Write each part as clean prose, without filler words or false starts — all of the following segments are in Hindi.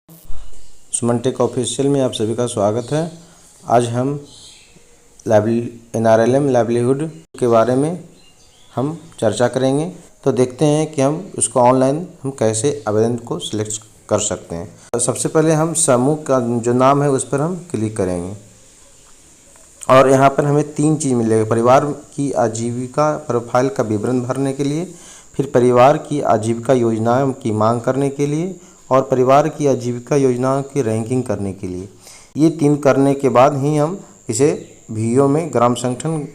सुमन टेक ऑफिशियल में आप सभी का स्वागत है। आज हम NRLM लाइवलीहुड के बारे में हम चर्चा करेंगे। तो देखते हैं कि हम उसको ऑनलाइन हम कैसे आवेदन को सिलेक्ट कर सकते हैं। तो सबसे पहले हम समूह का जो नाम है उस पर हम क्लिक करेंगे और यहाँ पर हमें 3 चीज़ मिलेगा। परिवार की आजीविका प्रोफाइल का विवरण भरने के लिए, फिर परिवार की आजीविका योजनाओं की मांग करने के लिए और परिवार की आजीविका योजनाओं की रैंकिंग करने के लिए। ये 3 करने के बाद ही हम इसे VO में ग्राम संगठन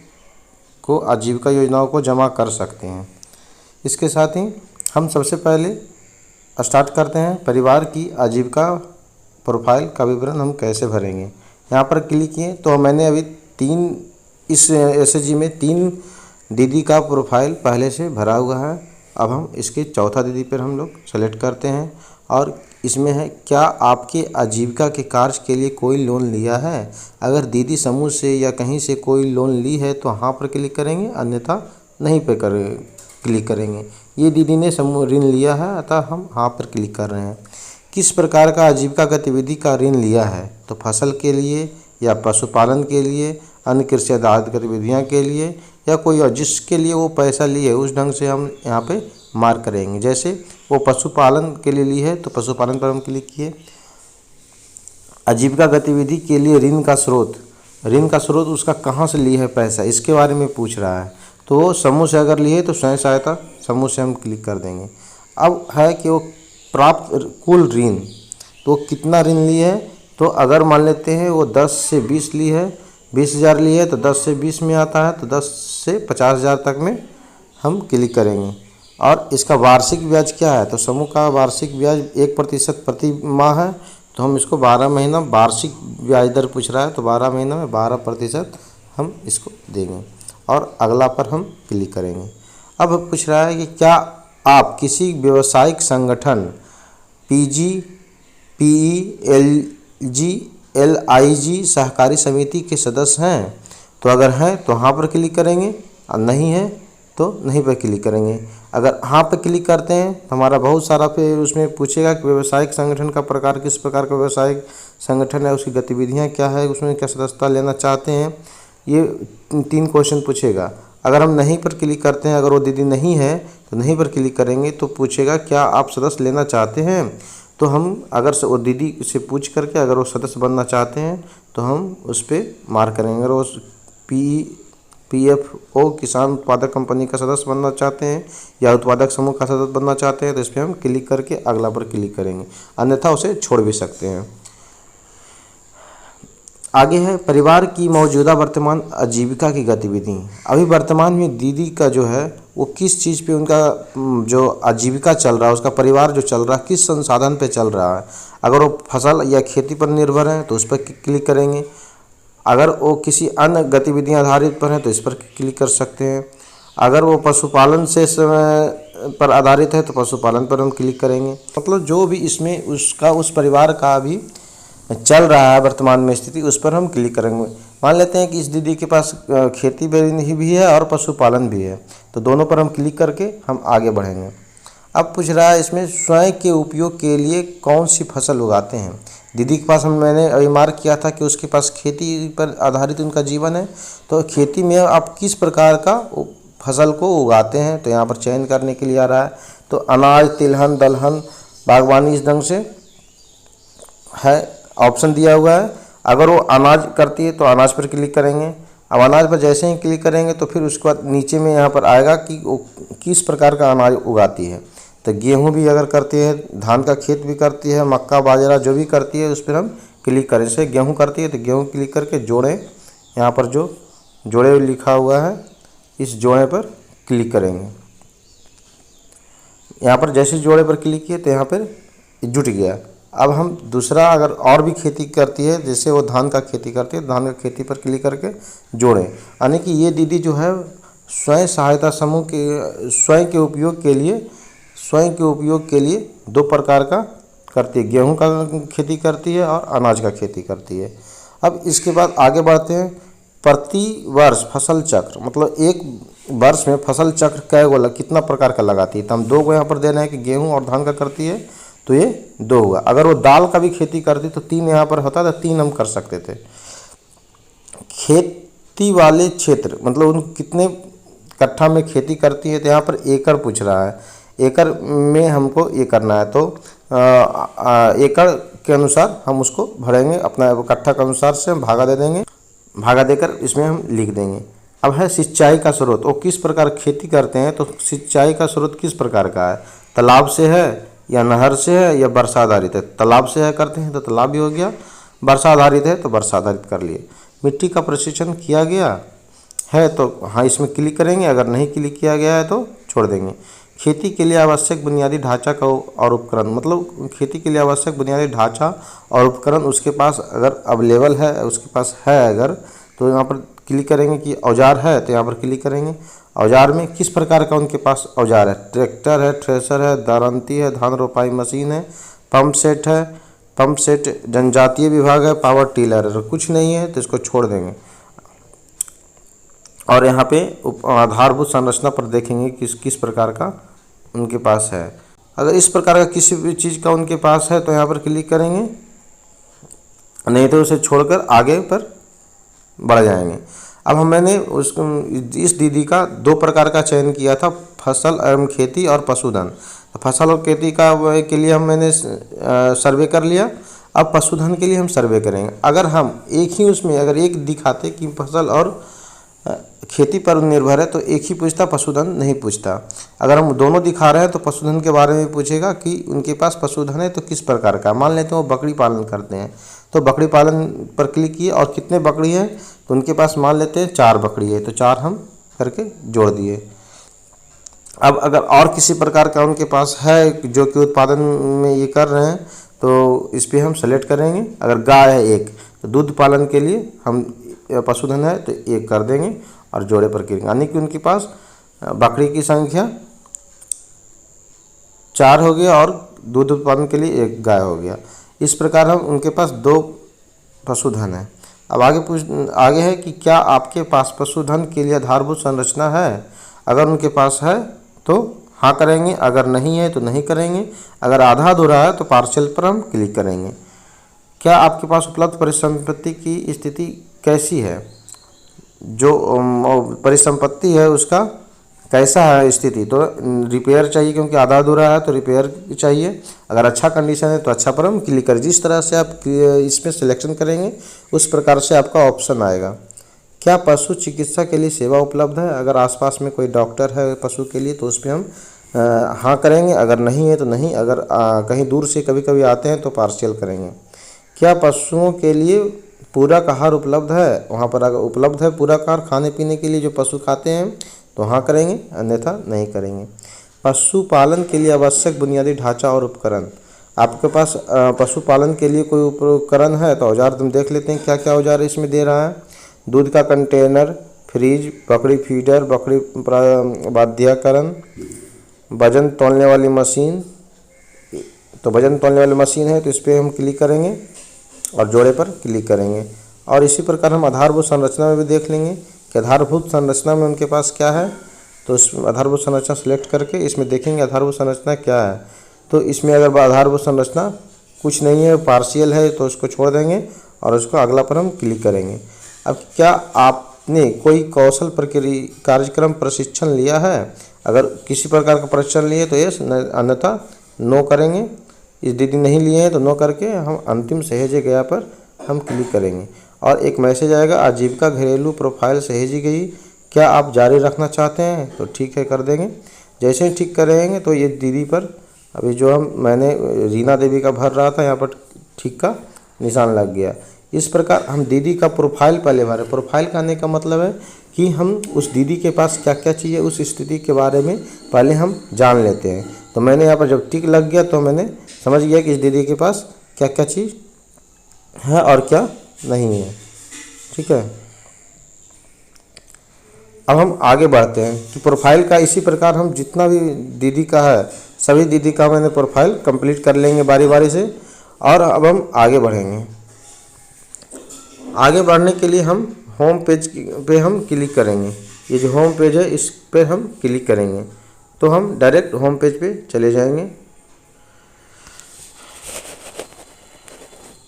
को आजीविका योजनाओं को जमा कर सकते हैं। इसके साथ ही हम सबसे पहले स्टार्ट करते हैं। परिवार की आजीविका प्रोफाइल का विवरण हम कैसे भरेंगे। यहाँ पर क्लिक किए तो मैंने अभी 3 इस SHG में 3 दीदी का प्रोफाइल पहले से भरा हुआ है। अब हम इसके चौथा दीदी पर हम लोग सेलेक्ट करते हैं और इसमें है क्या आपके आजीविका के कार्य के लिए कोई लोन लिया है। अगर दीदी समूह से या कहीं से कोई लोन ली है तो हाँ पर क्लिक करेंगे, अन्यथा नहीं पे क्लिक करेंगे। ये दीदी ने समूह ऋण लिया है अतः हम हाँ पर क्लिक कर रहे हैं। किस प्रकार का आजीविका गतिविधि का ऋण लिया है, तो फसल के लिए या पशुपालन के लिए, अन्य कृषि आधारित गतिविधियाँ के लिए या कोई और जिसके लिए वो पैसा लिए उस ढंग से हम यहाँ पे मार्क करेंगे। जैसे वो पशुपालन के लिए ली है तो पशुपालन पर हम क्लिक किए। आजीविका गतिविधि के लिए ऋण का स्रोत उसका कहाँ से ली है पैसा, इसके बारे में पूछ रहा है। तो वो समूह से अगर लिए तो स्वयं सहायता समूह से हम क्लिक कर देंगे। अब है कि वो प्राप्त कुल ऋण, तो कितना ऋण ली है। तो अगर मान लेते हैं वो 10 से 20 ली है, 20,000 ली है तो 10 से 20 में आता है, तो 10 से 50,000 तक में हम क्लिक करेंगे। और इसका वार्षिक ब्याज क्या है, तो समूह का वार्षिक ब्याज 1% प्रति माह है, तो हम इसको 12 महीना वार्षिक ब्याज दर पूछ रहा है तो 12 महीना में 12% हम इसको देंगे और अगला पर हम क्लिक करेंगे। अब पूछ रहा है कि क्या आप किसी व्यवसायिक संगठन PG, PE, LG, LIG सहकारी समिति के सदस्य हैं, तो अगर हैं तो हाँ पर क्लिक करेंगे और नहीं है तो नहीं पर क्लिक करेंगे। अगर हाँ पर क्लिक करते हैं तो हमारा बहुत सारा फिर उसमें पूछेगा कि व्यवसायिक संगठन का प्रकार किस प्रकार का व्यवसायिक संगठन है, उसकी गतिविधियाँ क्या है, उसमें क्या सदस्यता लेना चाहते हैं, ये 3 क्वेश्चन पूछेगा। अगर हम नहीं पर क्लिक करते हैं, अगर वो दीदी नहीं है तो नहीं पर क्लिक करेंगे तो पूछेगा क्या आप सदस्य लेना चाहते हैं। तो हम अगर वो दीदी से पूछ करके अगर वो सदस्य बनना चाहते हैं तो हम उस पर मार्क करेंगे। अगर वो PFO किसान उत्पादक कंपनी का सदस्य बनना चाहते हैं या उत्पादक समूह का सदस्य बनना चाहते हैं तो इस पर हम क्लिक करके अगला पर क्लिक करेंगे, अन्यथा उसे छोड़ भी सकते हैं। आगे है परिवार की मौजूदा वर्तमान आजीविका की गतिविधि। अभी वर्तमान में दीदी का जो है वो किस चीज़ पे उनका जो आजीविका चल रहा है, उसका परिवार जो चल रहा है किस संसाधन पे चल रहा है। अगर वो फसल या खेती पर निर्भर है तो उस पर क्लिक करेंगे। अगर वो किसी अन्य गतिविधियाँ आधारित पर है तो इस पर क्लिक कर सकते हैं। अगर वो पशुपालन से पर आधारित है तो पशुपालन पर हम क्लिक करेंगे। मतलब जो भी इसमें उसका उस परिवार का भी चल रहा है वर्तमान में स्थिति, उस पर हम क्लिक करेंगे। मान लेते हैं कि इस दीदी के पास खेती भी है और पशुपालन भी है, तो दोनों पर हम क्लिक करके हम आगे बढ़ेंगे। अब पूछ रहा है इसमें स्वयं के उपयोग के लिए कौन सी फसल उगाते हैं। दीदी के पास मैंने अभी मार्क किया था कि उसके पास खेती पर आधारित उनका जीवन है, तो खेती में आप किस प्रकार का फसल को उगाते हैं, तो यहाँ पर चयन करने के लिए आ रहा है। तो अनाज, तिलहन, दलहन, बागवानी इस ढंग से है ऑप्शन दिया हुआ है। अगर वो अनाज करती है तो अनाज पर क्लिक करेंगे। अब अनाज पर जैसे ही क्लिक करेंगे तो फिर उसके बाद नीचे में यहाँ पर आएगा कि वो किस प्रकार का अनाज उगाती है। तो गेहूँ भी अगर करती है, धान का खेत भी करती है, मक्का, बाजरा जो भी करती है उस पर हम क्लिक करें। जैसे गेहूँ करती है तो गेहूँ क्लिक करके जोड़ें, यहाँ पर जो जोड़े लिखा हुआ है इस जोड़े पर क्लिक करेंगे। यहाँ पर जैसे जोड़े पर क्लिक किए तो यहाँ पर जुट गया। अब हम दूसरा अगर और भी खेती करती है, जैसे वो धान का खेती करती है, धान का खेती पर क्लिक करके जोड़ें। यानी कि ये दीदी जो है स्वयं सहायता समूह के स्वयं के उपयोग के लिए 2 प्रकार का करती है, गेहूं का खेती करती है और अनाज का खेती करती है। अब इसके बाद आगे बढ़ते हैं। प्रति वर्ष फसल चक्र, मतलब एक वर्ष में फसल चक्र कितना प्रकार का लगाती है, तो हम 2 को यहाँ पर दे रहे हैं कि गेहूँ और धान का करती है। तो ये 2 हुआ। अगर वो दाल का भी खेती करती तो 3 यहाँ पर होता, तो 3 हम कर सकते थे। खेती वाले क्षेत्र मतलब उन कितने कट्ठा में खेती करती है, तो यहाँ पर एकड़ पूछ रहा है। एकड़ में हमको ये करना है, तो एकड़ के अनुसार हम उसको भरेंगे, अपना कट्ठा के अनुसार से हम भागा दे देंगे, भागा देकर इसमें हम लिख देंगे। अब है सिंचाई का स्रोत, वो किस प्रकार खेती करते हैं, तो सिंचाई का स्रोत किस प्रकार का है, तालाब से है या नहर से है या वर्षा आधारित है। तालाब से है करते हैं तो तालाब भी हो गया, वर्षा आधारित है तो वर्षा आधारित कर लिए। मिट्टी का परीक्षण किया गया है तो हाँ इसमें क्लिक करेंगे, अगर नहीं क्लिक किया गया है तो छोड़ देंगे। खेती के लिए आवश्यक बुनियादी ढांचा का और उपकरण, मतलब खेती के लिए आवश्यक बुनियादी ढांचा और उपकरण उसके पास अगर अवेलेबल है, उसके पास है अगर, तो यहाँ पर क्लिक करेंगे कि औजार है, तो यहाँ पर क्लिक करेंगे। औजार में किस प्रकार का उनके पास औजार है, ट्रैक्टर है, थ्रेसर है, दारंती है, धान रोपाई मशीन है, पंप सेट है, पंप सेट जनजातीय विभाग है, पावर टिलर है। कुछ नहीं है तो इसको छोड़ देंगे। और यहाँ पे आधारभूत संरचना पर देखेंगे किस प्रकार का उनके पास है। अगर इस प्रकार का किसी भी चीज़ का उनके पास है तो यहाँ पर क्लिक करेंगे, नहीं तो उसे छोड़कर आगे पर बढ़ जाएंगे। अब मैंने इस दीदी का 2 प्रकार का चयन किया था, फसल एवं खेती और पशुधन। तो फसल और खेती के लिए मैंने सर्वे कर लिया। अब पशुधन के लिए हम सर्वे करेंगे। अगर हम एक ही उसमें अगर एक दिखाते कि फसल और खेती पर निर्भर है तो एक ही पूछता, पशुधन नहीं पूछता। अगर हम दोनों दिखा रहे हैं तो पशुधन के बारे में पूछेगा कि उनके पास पशुधन है तो किस प्रकार का। मान लेते हैं वो बकरी पालन करते हैं, तो बकरी पालन पर क्लिक किए और कितने बकरी हैं, तो उनके पास मान लेते हैं 4 बकरी है, तो 4 हम करके जोड़ दिए। अब अगर और किसी प्रकार का उनके पास है जो कि उत्पादन में ये कर रहे हैं तो इस पर हम सेलेक्ट करेंगे। अगर गाय है 1 तो दूध पालन के लिए हम पशुधन है तो 1 कर देंगे और जोड़े पर क्लिक, यानी कि उनके पास बकरी की संख्या 4 हो गया और दूध उत्पादन के लिए 1 गाय हो गया। इस प्रकार हम उनके पास 2 पशुधन है। अब आगे है कि क्या आपके पास पशुधन के लिए आधारभूत संरचना है। अगर उनके पास है तो हाँ करेंगे, अगर नहीं है तो नहीं करेंगे। अगर आधा अधूरा है तो पार्शियल पर हम क्लिक करेंगे। क्या आपके पास उपलब्ध परिसंपत्ति की स्थिति कैसी है, जो परिसंपत्ति है उसका कैसा है स्थिति, तो रिपेयर चाहिए क्योंकि आधा अधूरा है तो रिपेयर चाहिए। अगर अच्छा कंडीशन है तो अच्छा पर हम क्लिक करें। जिस तरह से आप इसमें सिलेक्शन करेंगे उस प्रकार से आपका ऑप्शन आएगा। क्या पशु चिकित्सा के लिए सेवा उपलब्ध है। अगर आसपास में कोई डॉक्टर है पशु के लिए तो उस पर हम हाँ करेंगे, अगर नहीं है तो नहीं। अगर कहीं दूर से कभी कभी आते हैं तो पार्शियल करेंगे। क्या पशुओं के लिए पूरक आहार उपलब्ध है। वहाँ पर अगर उपलब्ध है पूरक आहार खाने पीने के लिए जो पशु खाते हैं तो हाँ करेंगे, अन्यथा नहीं करेंगे। पशुपालन के लिए आवश्यक बुनियादी ढांचा और उपकरण। आपके पास पशुपालन के लिए कोई उपकरण है तो औजार तुम देख लेते हैं क्या क्या औजार इसमें दे रहा है। दूध का कंटेनर, फ्रिज, बकरी फीडर, बकरी बाध्यकरण, वजन तौलने वाली मशीन। तो वजन तौलने वाली मशीन है तो इस पर हम क्लिक करेंगे और जोड़े पर क्लिक करेंगे। और इसी प्रकार हम आधारभूत संरचना में भी देख लेंगे कि आधारभूत संरचना में उनके पास क्या है। तो इस आधारभूत संरचना सेलेक्ट करके इसमें देखेंगे आधारभूत संरचना क्या है। तो इसमें अगर आधारभूत संरचना कुछ नहीं है, पार्शियल है, तो उसको छोड़ देंगे और उसको अगला पर हम क्लिक करेंगे। अब क्या आपने कोई कौशल प्रक्रिया कार्यक्रम प्रशिक्षण लिया है। अगर किसी प्रकार का प्रशिक्षण लिए तो यस, अन्यथा नो करेंगे। इस दीदी नहीं लिए हैं तो नो करके हम अंतिम सहेजे गया पर हम क्लिक करेंगे और एक मैसेज आएगा, आजीविका घरेलू प्रोफाइल सहेजी गई, क्या आप जारी रखना चाहते हैं, तो ठीक है कर देंगे। जैसे ही ठीक करेंगे तो ये दीदी पर अभी जो मैंने रीना देवी का भर रहा था यहाँ पर ठीक का निशान लग गया। इस प्रकार हम दीदी का प्रोफाइल पहले भरें। प्रोफाइल करने का मतलब है कि हम उस दीदी के पास क्या क्या चाहिए उस स्थिति के बारे में पहले हम जान लेते हैं। तो मैंने यहाँ पर जब टिक लग गया तो मैंने समझ गया कि इस दीदी के पास क्या क्या चीज़ है और क्या नहीं है। ठीक है, अब हम आगे बढ़ते हैं कि प्रोफाइल का इसी प्रकार हम जितना भी दीदी का है सभी दीदी का मैंने प्रोफाइल कंप्लीट कर लेंगे बारी बारी से। और अब हम आगे बढ़ेंगे। आगे बढ़ने के लिए हम होम पेज पे हम क्लिक करेंगे। ये जो होम पेज है इस पर हम क्लिक करेंगे तो हम डायरेक्ट होम पेज पे चले जाएंगे।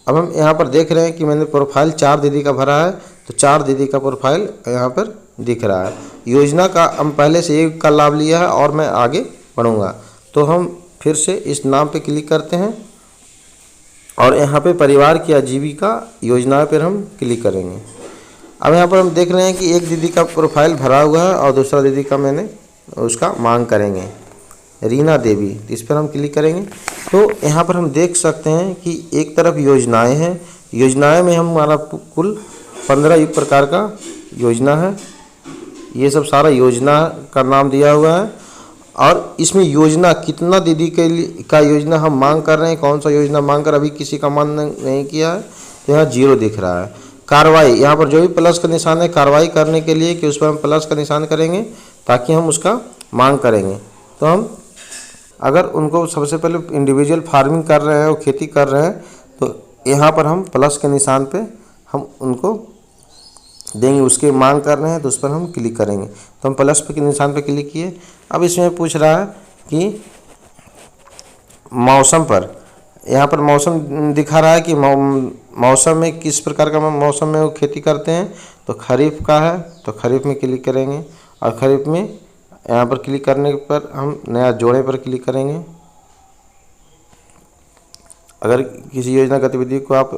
अब हम यहाँ पर देख रहे हैं कि मैंने प्रोफाइल 4 दीदी का भरा है, तो 4 दीदी का प्रोफाइल यहाँ पर दिख रहा है। योजना का हम पहले से एक का लाभ लिया है और मैं आगे बढ़ूँगा। तो हम फिर से इस नाम पे क्लिक करते हैं और यहाँ पे परिवार की आजीविका योजना पर हम क्लिक करेंगे। अब यहाँ पर हम देख रहे हैं कि एक दीदी का प्रोफाइल भरा हुआ है और दूसरा दीदी का मैंने उसका मांग करेंगे, रीना देवी, इस पर हम क्लिक करेंगे। तो यहाँ पर हम देख सकते हैं कि एक तरफ योजनाएं हैं, योजनाएं में हमारा कुल 15 प्रकार का योजना है। ये सब सारा योजना का नाम दिया हुआ है और इसमें योजना कितना दीदी के लिए का योजना हम मांग कर रहे हैं, कौन सा योजना मांग कर अभी किसी का मांग नहीं किया है, तो यहाँ 0 दिख रहा है। कार्रवाई, यहाँ पर जो भी प्लस का निशान है कार्रवाई करने के लिए कि उस पर हम प्लस का निशान करेंगे ताकि हम उसका मांग करेंगे। तो हम अगर उनको सबसे पहले इंडिविजुअल फार्मिंग कर रहे हैं और खेती कर रहे हैं तो यहाँ पर हम प्लस के निशान पे हम उनको देंगे, उसके मांग कर रहे हैं तो उस पर हम क्लिक करेंगे। तो हम प्लस पे के निशान पे क्लिक किए। अब इसमें पूछ रहा है कि मौसम पर, यहाँ पर मौसम दिखा रहा है कि मौसम में किस प्रकार का मौसम में वो खेती करते हैं। तो खरीफ का है तो खरीफ में क्लिक करेंगे और खरीफ में यहाँ पर क्लिक करने पर हम नया जोड़े पर क्लिक करेंगे। अगर किसी योजना गतिविधि को आप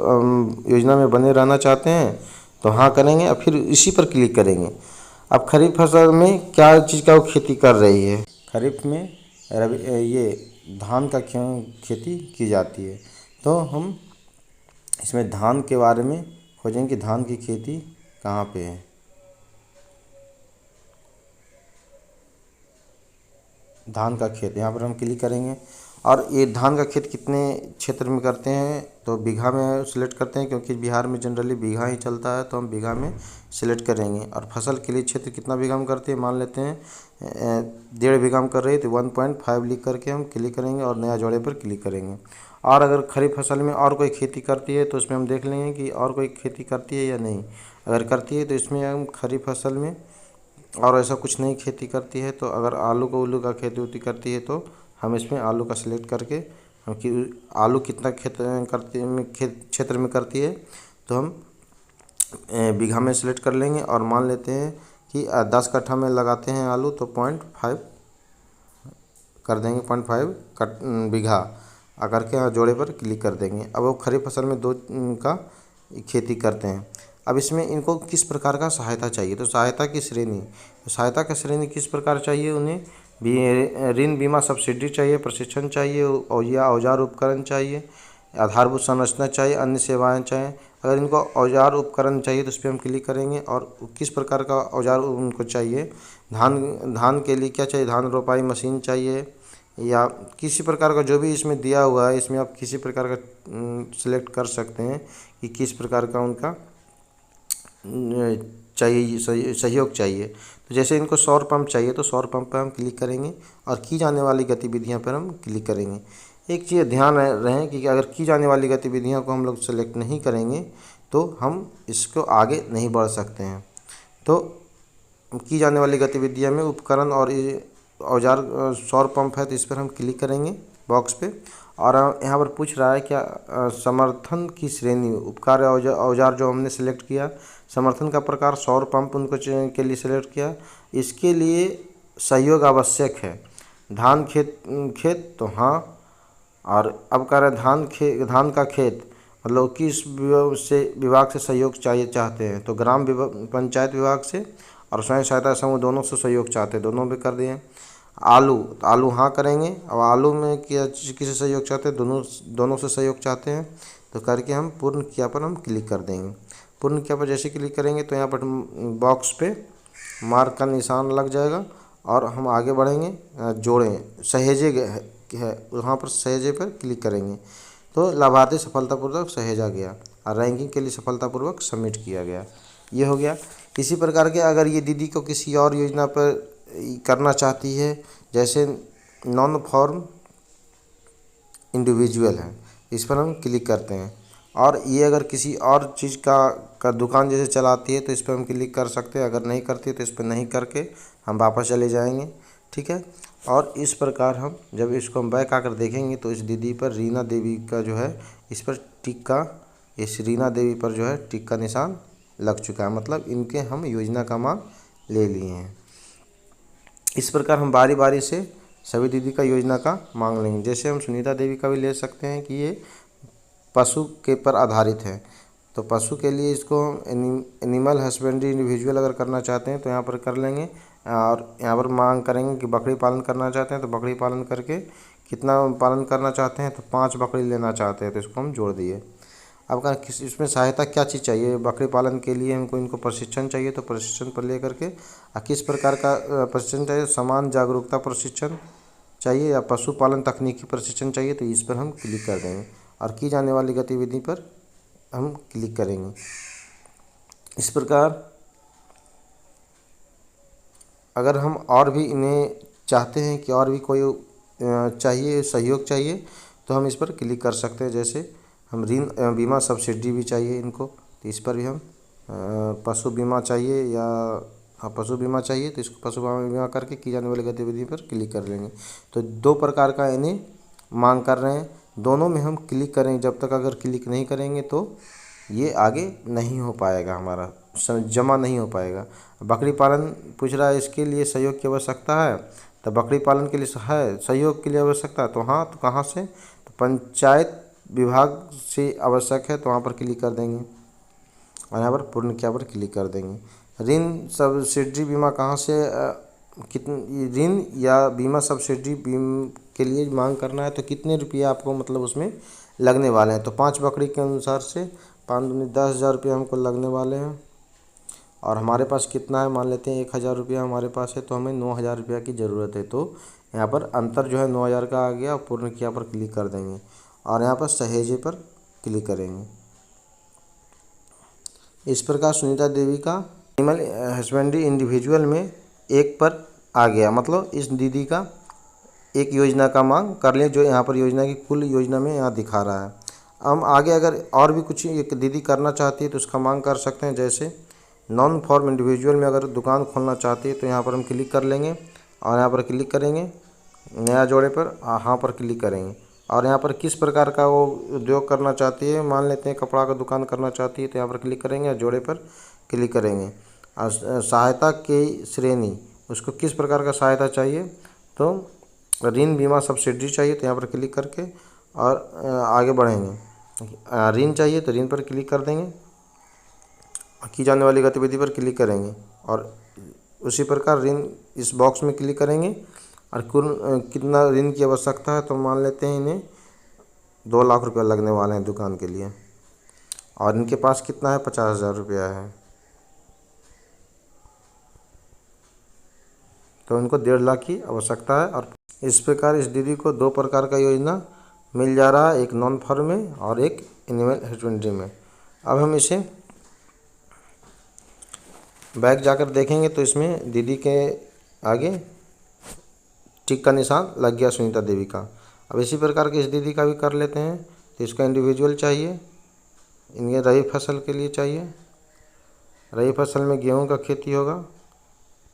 योजना में बने रहना चाहते हैं तो हाँ करेंगे और फिर इसी पर क्लिक करेंगे। अब खरीफ फसल में क्या चीज़ का वो खेती कर रही है, खरीफ में ये धान का खेती की जाती है। तो हम इसमें धान के बारे में खोजेंगे कि धान की खेती कहाँ पे है। धान का खेत, यहाँ पर हम क्लिक करेंगे और ये धान का खेत कितने क्षेत्र में करते हैं तो बीघा में सिलेक्ट करते हैं, क्योंकि बिहार में जनरली बीघा ही चलता है तो हम बीघा में सिलेक्ट करेंगे। और फसल के लिए क्षेत्र कितना बीघा में करते हैं, मान लेते हैं 1.5 बीघा में कर रही है तो 1.5 लिख करके हम क्लिक करेंगे और नया जोड़े पर क्लिक करेंगे। और अगर खरीफ फसल में और कोई खेती करती है तो उसमें हम देख लेंगे कि और कोई खेती करती है या नहीं। अगर करती है तो इसमें हम खरीफ फसल में और ऐसा कुछ नहीं खेती करती है, तो अगर आलू का खेती उती करती है तो हम इसमें आलू का सिलेक्ट करके कि आलू कितना क्षेत्र में करती है तो हम बीघा में सिलेक्ट कर लेंगे। और मान लेते हैं कि 10 कट्ठा में लगाते हैं आलू तो 0.5 कर देंगे, 0.5 बीघा आकर के यहाँ जोड़े पर क्लिक कर देंगे। अब वो खरीफ फसल में 2 का खेती करते हैं। अब इसमें इनको किस प्रकार का सहायता चाहिए, तो सहायता की श्रेणी, तो सहायता की श्रेणी किस प्रकार चाहिए, उन्हें ऋण बीमा सब्सिडी चाहिए, प्रशिक्षण चाहिए या औजार उपकरण चाहिए, आधारभूत संरचना चाहिए, अन्य सेवाएं चाहिए। अगर इनको औजार उपकरण चाहिए तो उस पर हम क्लिक करेंगे और किस प्रकार का औजार उनको चाहिए, धान के लिए क्या चाहिए, धान रोपाई मशीन चाहिए या किसी प्रकार का जो भी इसमें दिया हुआ है इसमें आप किसी प्रकार का सिलेक्ट कर सकते हैं कि किस प्रकार का उनका चाहिए, सहयोग चाहिए। तो जैसे इनको सौर पंप चाहिए तो सौर पंप पर हम क्लिक करेंगे और की जाने वाली गतिविधियां पर हम क्लिक करेंगे। एक चीज़ ध्यान रहे कि अगर की जाने वाली गतिविधियों को हम लोग सेलेक्ट नहीं करेंगे तो हम इसको आगे नहीं बढ़ सकते हैं। तो की जाने वाली गतिविधियों में उपकरण और औजार सौर पंप है तो इस पर हम क्लिक करेंगे बॉक्स पे। और यहाँ पर पूछ रहा है क्या समर्थन की श्रेणी, उपकार औजार जो हमने सेलेक्ट किया, समर्थन का प्रकार सौर पंप उनको के लिए सेलेक्ट किया, इसके लिए सहयोग आवश्यक है। धान खेत तो हाँ। और अब कह रहे हैं धान का खेत मतलब किस विभाग से सहयोग चाहिए चाहते हैं, तो ग्राम पंचायत विभाग से और स्वयं सहायता समूह दोनों से सहयोग चाहते हैं, दोनों भी कर दिए। आलू हाँ करेंगे। अब आलू में क्या किसी सहयोग चाहते हैं, दोनों से सहयोग चाहते हैं तो करके हम पूर्ण किया पर हम क्लिक कर देंगे। पूर्ण किया पर जैसे क्लिक करेंगे तो यहाँ पर बॉक्स पे मार्क का निशान लग जाएगा और हम आगे बढ़ेंगे। जोड़ें सहेजे है वहाँ पर सहेजे पर क्लिक करेंगे तो लाभार्थी सफलतापूर्वक सहेजा गया और रैंकिंग के लिए सफलतापूर्वक सबमिट किया गया। ये हो गया। इसी प्रकार के अगर ये दीदी को किसी और योजना पर करना चाहती है, जैसे नॉन फॉर्म इंडिविजुअल है, इस पर हम क्लिक करते हैं। और ये अगर किसी और चीज़ का दुकान जैसे चलाती है तो इस पर हम क्लिक कर सकते हैं। अगर नहीं करती है तो इस पर नहीं करके हम वापस चले जाएंगे, ठीक है। और इस प्रकार हम जब इसको हम बैक आकर देखेंगे तो इस दीदी पर रीना देवी का जो है इस पर टिक का ये रीना देवी पर जो है टिक का निशान लग चुका है, मतलब इनके हम योजना का मांग ले लिए हैं। इस प्रकार हम बारी बारी से सभी दीदी का योजना का मांग लेंगे। जैसे हम सुनीता देवी का भी ले सकते हैं कि ये पशु के पर आधारित है, तो पशु के लिए इसको एनिमल हस्बेंड्री इंडिविजुअल अगर करना चाहते हैं तो यहाँ पर कर लेंगे। और यहाँ पर मांग करेंगे कि बकरी पालन करना चाहते हैं तो बकरी पालन करके कितना पालन करना चाहते हैं, तो 5 बकरी लेना चाहते हैं तो इसको हम जोड़ दिए। अब कहा किस इसमें सहायता क्या चीज़ चाहिए बकरी पालन के लिए, हमको इनको प्रशिक्षण चाहिए, तो प्रशिक्षण पर ले करके किस प्रकार का प्रशिक्षण चाहिए, समान जागरूकता प्रशिक्षण चाहिए या पशुपालन तकनीकी प्रशिक्षण चाहिए, तो इस पर हम क्लिक कर देंगे और की जाने वाली गतिविधि पर हम क्लिक करेंगे। इस प्रकार अगर हम और भी इन्हें चाहते हैं कि और भी कोई चाहिए सहयोग चाहिए तो हम इस पर क्लिक कर सकते हैं। जैसे हम ऋण बीमा सब्सिडी भी चाहिए इनको, तो इस पर भी हम पशु बीमा चाहिए या हाँ पशु बीमा चाहिए तो इसको पशु बीमा करके की जाने वाली गतिविधि पर क्लिक कर लेंगे। तो 2 प्रकार का इन्हें मांग कर रहे हैं, दोनों में हम क्लिक करेंगे। जब तक अगर क्लिक नहीं करेंगे तो ये आगे नहीं हो पाएगा, हमारा जमा नहीं हो पाएगा। बकरी पालन पूछ रहा है, इसके लिए सहयोग की आवश्यकता है, तो बकरी पालन के लिए है सहयोग के लिए आवश्यकता है, तो हाँ तो कहाँ से, तो पंचायत विभाग से आवश्यक है, तो वहाँ पर क्लिक कर देंगे और यहाँ पर पूर्ण किया पर क्लिक कर देंगे। ऋण सब्सिडी बीमा कहाँ से कितने ऋण या बीमा सब्सिडी के लिए मांग करना है, तो कितने रुपये आपको मतलब उसमें लगने वाले हैं, तो 5 बकरी के अनुसार से 5 दूनी 10,000 रुपये हमको लगने वाले हैं। और हमारे पास कितना है, मान लेते हैं 1,000 रुपया हमारे पास है, तो हमें 9,000 रुपया की ज़रूरत है, तो यहाँ पर अंतर जो है 9,000 का आ गया। पूर्ण किया पर क्लिक कर देंगे और यहाँ पर सहेजे पर क्लिक करेंगे। इस प्रकार सुनीता देवी का एनिमल हस्बेंड्री इंडिविजुअल में 1 पर आ गया, मतलब इस दीदी का एक योजना का मांग कर लें, जो यहाँ पर योजना की कुल योजना में यहाँ दिखा रहा है। हम आगे अगर और भी कुछ एक दीदी करना चाहती है तो उसका मांग कर सकते हैं। जैसे नॉन फॉर्म इंडिविजुअल में अगर दुकान खोलना चाहती है तो यहाँ पर हम क्लिक कर लेंगे और यहाँ पर क्लिक करेंगे, नया जोड़े पर हाँ पर क्लिक करेंगे और यहाँ पर किस प्रकार का वो उद्योग करना चाहती है, मान लेते हैं कपड़ा का दुकान करना चाहती है, तो यहाँ पर क्लिक करेंगे और जोड़े पर क्लिक करेंगे। और सहायता की श्रेणी, उसको किस प्रकार का सहायता चाहिए, तो ऋण बीमा सब्सिडी चाहिए, तो यहाँ पर क्लिक करके और आगे बढ़ेंगे। ऋण चाहिए तो ऋण पर क्लिक कर देंगे, की जाने वाली गतिविधि पर क्लिक करेंगे और उसी प्रकार ऋण इस बॉक्स में क्लिक करेंगे और कुल कितना ऋण की आवश्यकता है, तो मान लेते हैं इन्हें 2 लाख रुपया लगने वाले हैं दुकान के लिए और इनके पास कितना है 50,000 रुपया है, तो इनको 1.5 लाख की आवश्यकता है। और इस प्रकार इस दीदी को 2 प्रकार का योजना मिल जा रहा है, एक नॉन फॉर्म में और एक एनिमल हस्बेंड्री में। अब हम इसे बैक जाकर देखेंगे तो इसमें दीदी के आगे टिक का निशान लग गया सुनीता देवी का। अब इसी प्रकार के इस दीदी का भी कर लेते हैं, तो इसका इंडिविजुअल चाहिए, इनके रबी फसल के लिए चाहिए। रबी फसल में गेहूं का खेती होगा,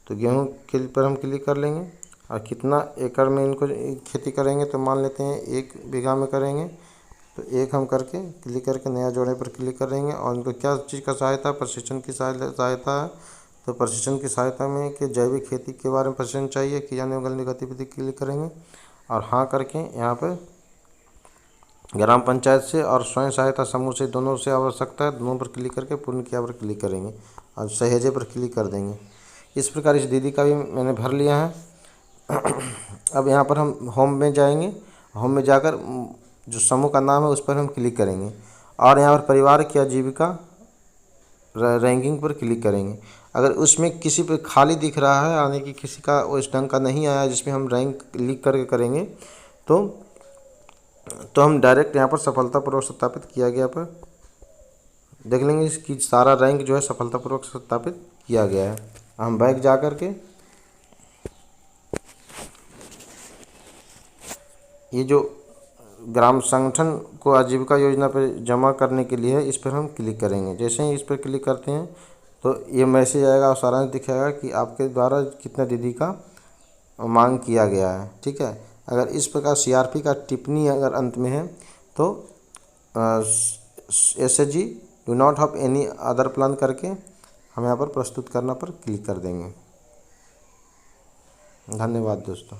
तो गेहूं के पर हम क्लिक कर लेंगे और कितना एकड़ में इनको खेती करेंगे, तो मान लेते हैं 1 बीघा में करेंगे, तो 1 हम करके क्लिक करके नया जोड़े पर क्लिक करेंगे। और इनको क्या चीज़ का सहायता, प्रशिक्षण की सहायता है, तो प्रशिक्षण की सहायता में कि जैविक खेती के बारे में प्रशिक्षण चाहिए, की जाने वाली गतिविधि क्लिक करेंगे और हाँ करके यहाँ पर ग्राम पंचायत से और स्वयं सहायता समूह से दोनों से आवश्यकता है, दोनों पर क्लिक करके पूर्ण किया पर क्लिक करेंगे और सहेजे पर क्लिक कर देंगे। इस प्रकार इस दीदी का भी मैंने भर लिया है। अब यहाँ पर हम होम में जाएंगे, होम में जाकर जो समूह का नाम है उस पर हम क्लिक करेंगे और यहाँ पर परिवार की आजीविका रैंकिंग पर क्लिक करेंगे। अगर उसमें किसी पे खाली दिख रहा है, यानी कि किसी का उस ढंग का नहीं आया जिसमें हम रैंक क्लिक करके करेंगे, तो हम डायरेक्ट यहाँ पर सफलतापूर्वक सत्यापित किया गया पर देख लेंगे कि सारा रैंक जो है सफलतापूर्वक सत्यापित किया गया है। हम बैक जा कर के ये जो ग्राम संगठन को आजीविका योजना पर जमा करने के लिए है, इस पर हम क्लिक करेंगे। जैसे ही इस पर क्लिक करते हैं तो ये मैसेज आएगा और सारांश दिखाएगा कि आपके द्वारा कितना दीदी का मांग किया गया है। ठीक है, अगर इस प्रकार CRP का टिप्पणी अगर अंत में है तो SHG do not have any other plan करके हम यहाँ पर प्रस्तुत करना पर क्लिक कर देंगे। धन्यवाद दोस्तों।